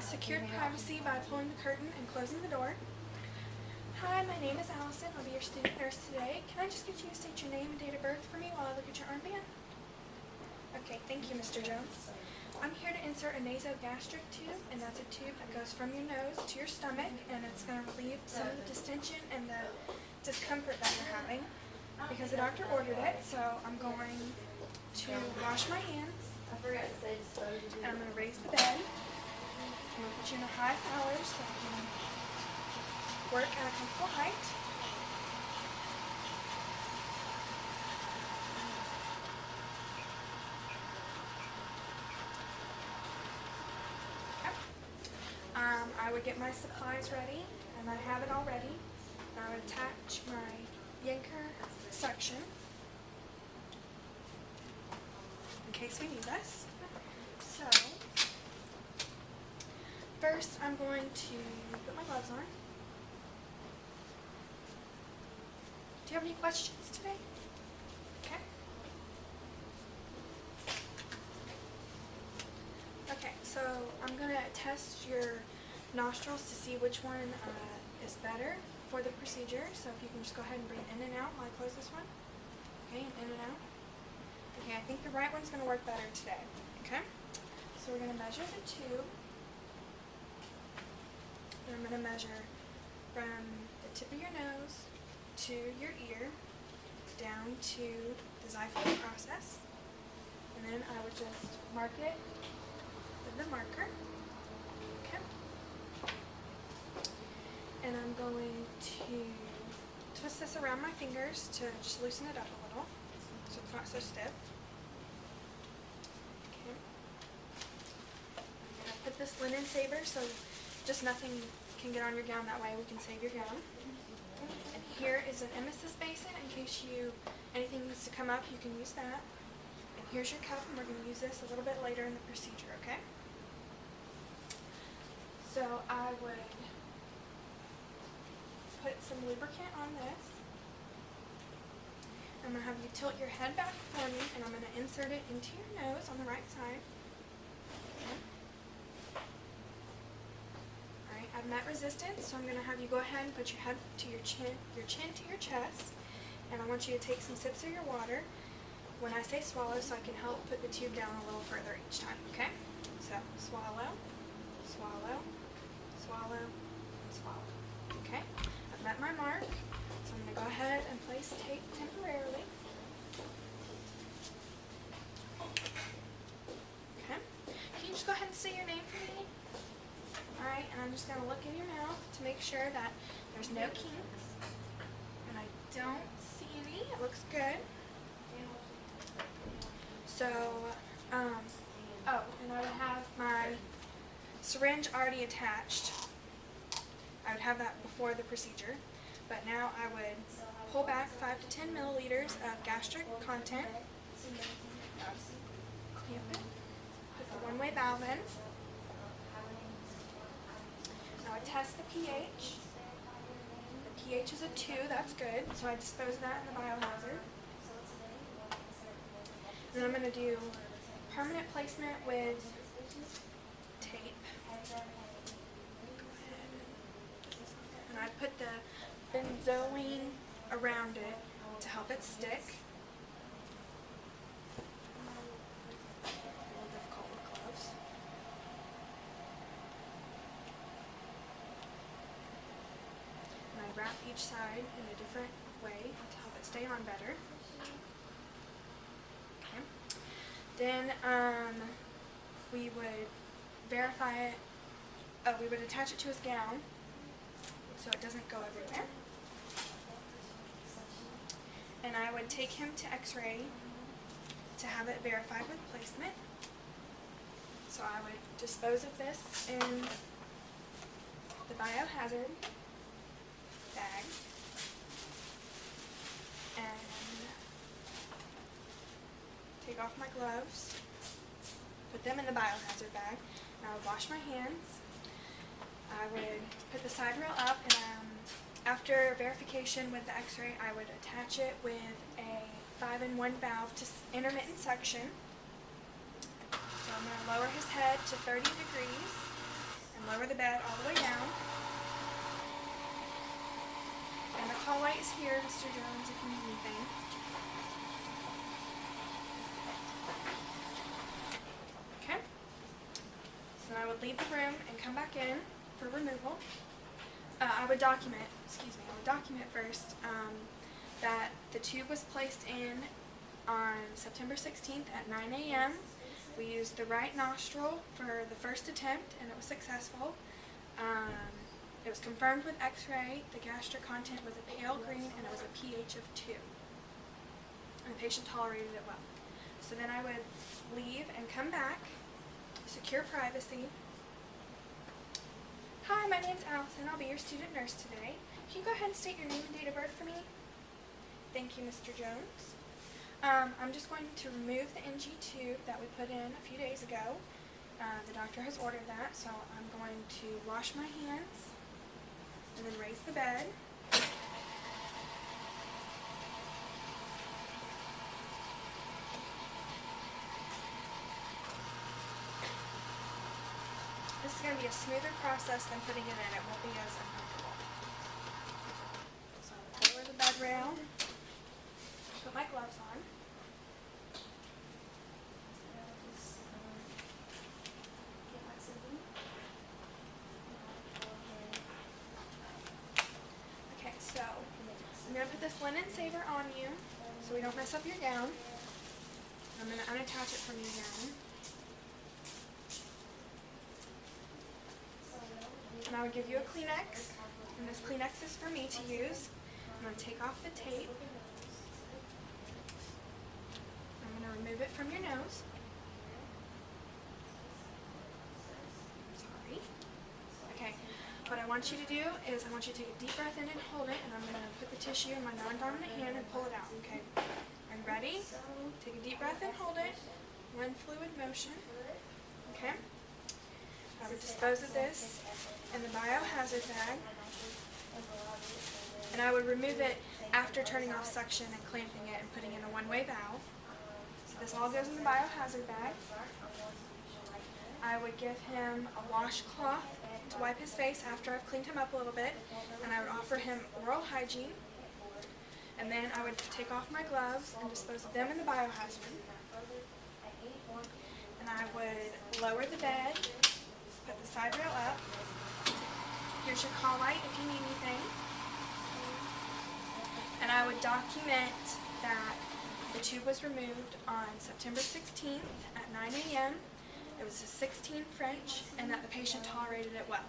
Secured privacy by pulling the curtain and closing the door. Hi, my name is Allison. I'll be your student nurse today. Can I just get you to state your name and date of birth for me while I look at your armband? Okay, thank you, Mr. Jones. I'm here to insert a nasogastric tube, and that's a tube that goes from your nose to your stomach, and it's going to relieve some of the distension and the discomfort that you're having because the doctor ordered it. So I'm going to wash my hands, and I'm going to raise the bed. I'm going to put you in a high power so you can work at a comfortable height. I would get my supplies ready, and I have it all ready. I would attach my yanker suction in case we need this. So, first I'm going to put my gloves on. Do you have any questions today? Okay. Okay, so I'm going to test your nostrils to see which one is better for the procedure. So if you can just go ahead and breathe in and out while I close this one. Okay, and in and out. Okay, I think the right one's going to work better today. Okay, so we're going to measure the tube. And I'm going to measure from the tip of your nose to your ear down to the xiphoid process. And then I would just mark it with the marker. Okay. And I'm going to twist this around my fingers to just loosen it up a little so it's not so stiff. Okay. I'm going to put this linen saver so just nothing can get on your gown. That way we can save your gown. And here is an emesis basin in case anything needs to come up, you can use that. And here's your cup, and we're going to use this a little bit later in the procedure, okay? So I would put some lubricant on this. I'm going to have you tilt your head back for me, and I'm going to insert it into your nose on the right side. Okay. Alright, I've met resistance, so I'm going to have you go ahead and put your head to your chin to your chest, and I want you to take some sips of your water when I say swallow so I can help put the tube down a little further each time, okay? So, swallow, swallow, swallow, and swallow. Okay, I've met my mark, so I'm going to go ahead and place tape temporarily. Okay, can you just go ahead and say your name for me? Alright, and I'm just going to look in your mouth to make sure that there's no kinks. And I don't see any. It looks good. So, oh, and I would have my syringe already attached. I would have that before the procedure. But now I would pull back 5 to 10 milliliters of gastric content. Clamp it. Put the one-way valve in. Now I test the pH. The pH is a 2, that's good. So I dispose of that in the biohazard. And then I'm going to do permanent placement with tape. And I put the benzoline around it to help it stick. A little difficult with gloves. And I wrap each side in a different way to help it stay on better. Okay. Then we would verify it. We would attach it to his gown so it doesn't go everywhere. And I would take him to x-ray to have it verified with placement. So I would dispose of this in the biohazard bag and take off my gloves, put them in the biohazard bag, and I would wash my hands. I would put the side rail up, and after verification with the x-ray, I would attach it with a 5-in-1 valve to intermittent suction. So I'm going to lower his head to 30 degrees, and lower the bed all the way down. And the call light is here, Mr. Jones, if you need anything. Okay. So then I would leave the room and come back in for removal. I would document first that the tube was placed in on September 16th at 9 a.m. We used the right nostril for the first attempt and it was successful. It was confirmed with x-ray. The gastric content was a pale green and it was a pH of 2. And the patient tolerated it well. So then I would leave and come back, secure privacy. Hi, my name's Allison. I'll be your student nurse today. Can you go ahead and state your name and date of birth for me? Thank you, Mr. Jones. I'm just going to remove the NG tube that we put in a few days ago. The doctor has ordered that, so I'm going to wash my hands and then raise the bed. This is going to be a smoother process than putting it in. It won't be as uncomfortable. So lower the bed rail. Put my gloves on. Okay, so I'm going to put this linen saver on you so we don't mess up your gown. I'm going to unattach it from your gown. And I would give you a Kleenex, and this Kleenex is for me to use. I'm going to take off the tape. I'm going to remove it from your nose. Sorry. Okay, what I want you to do is I want you to take a deep breath in and hold it, and I'm going to put the tissue in my non-dominant hand and pull it out, okay? Are you ready? Take a deep breath and hold it. One fluid motion, okay? I would dispose of this in the biohazard bag, and I would remove it after turning off suction and clamping it and putting in a one-way valve. So this all goes in the biohazard bag. I would give him a washcloth to wipe his face after I've cleaned him up a little bit, and I would offer him oral hygiene, and then I would take off my gloves and dispose of them in the biohazard. And I would lower the bed, put the side rail up. Here's your call light if you need anything. And I would document that the tube was removed on September 16th at 9 a.m. It was a 16 French and that the patient tolerated it well.